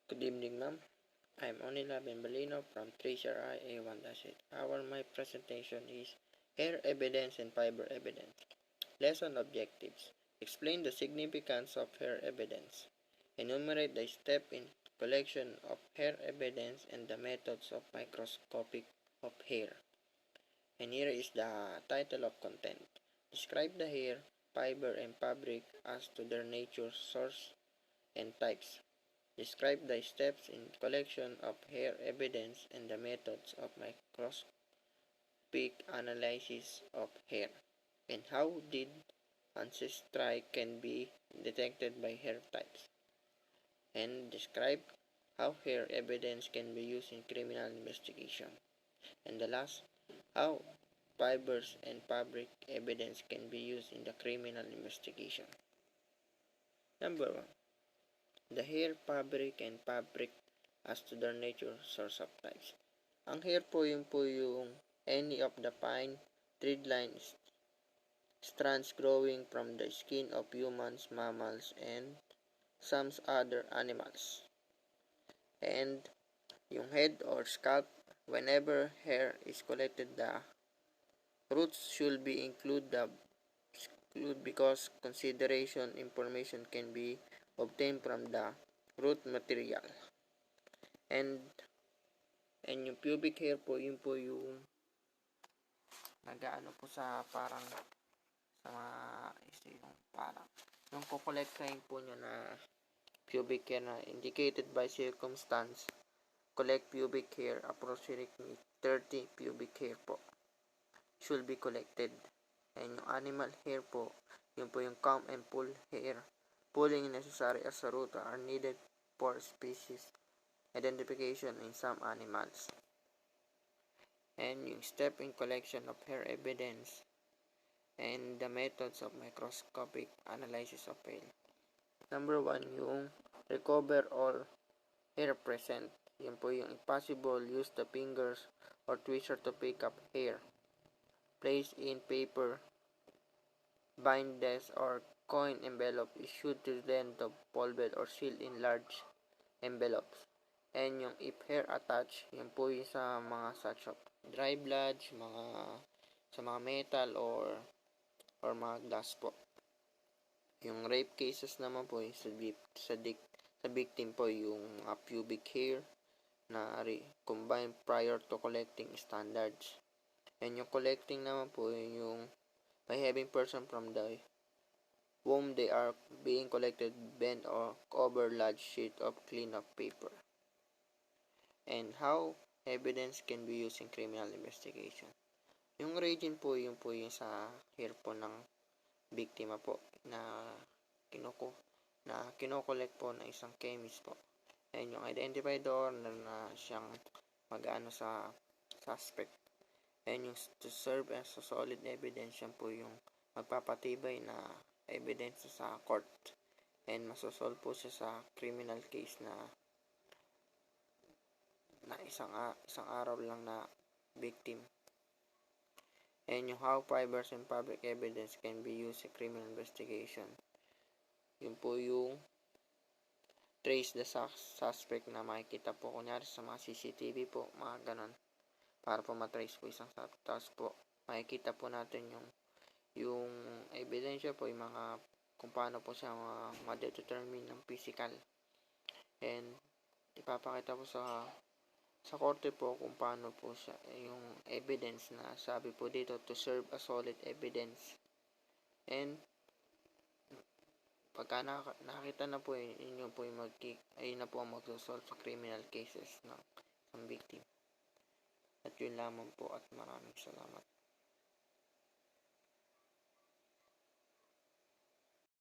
Good evening, ma'am. I'm Onila Bembalino from 3CRI A1-8. My presentation is Hair Evidence and Fiber Evidence. Lesson objectives. Explain the significance of hair evidence. Enumerate the step in collection of hair evidence and the methods of microscopic of hair. And here is the title of content. Describe the hair, fiber, and fabric as to their nature, source, and types. Describe the steps in collection of hair evidence and the methods of microscopic analysis of hair, and how did ancestry can be detected by hair types, and describe how hair evidence can be used in criminal investigation, and the last, how fibers and fabric evidence can be used in the criminal investigation. Number 1. The hair, fabric, and fabric as to their nature, source of types. Ang hair po yung any of the fine thread-line strands growing from the skin of humans, mammals, and some other animals. And yung head or scalp, whenever hair is collected, the roots should be included because consideration information can be obtained from the root material. And yung pubic hair po, yun po yung nagaano po sa parang sa yung kukolektahin po niya na pubic hair na indicated by circumstance. Collect pubic hair, approximately 30 pubic hair po should be collected. And yung animal hair po, yun po yung comb and pull hair. Pulling necessary as a root are needed for species identification in some animals. And yung step in collection of hair evidence and the methods of microscopic analysis of hair. Number 1, yung recover all hair present. Yun po yung impossible, use the fingers or twister to pick up hair. Place in paper, bindes or coin envelope issued to them to folded or sealed in large envelopes. And yung if hair attached, yun po yung sa mga such of dry blood, sa mga metal or mga glass po. Yung rape cases naman po yung sa victim po yung pubic hair na combined prior to collecting standards. And yung collecting naman po yung by having person from the whom they are being collected bend or cover large sheet of clean up paper. And how evidence can be used in criminal investigation. Yung region po yung sa hair po ng biktima po na kinokollect po ng isang chemist po. And yung identified owner na siyang mag-ano sa suspect. And yung to serve as a solid evidence, yan po yung magpapatibay na evidence sa court. And masosolve po siya sa criminal case na isang araw lang na victim. And yung how fibers and fabric evidence can be used in criminal investigation. Yun po yung trace the suspect na makikita po kunyari sa mga CCTV po, mga ganon. Para po matrace po isang suspect. Tapos po, makikita po natin yung ebidensya po, yung mga kung paano po siya ma-determine ng physical. And ipapakita po sa korte po kung paano po siya yung evidence na sabi po dito to serve as solid evidence. And pagka nakita na po yun po yung ayun na po ang magsosolve sa criminal cases ng victim. At yun lamang po at maraming salamat.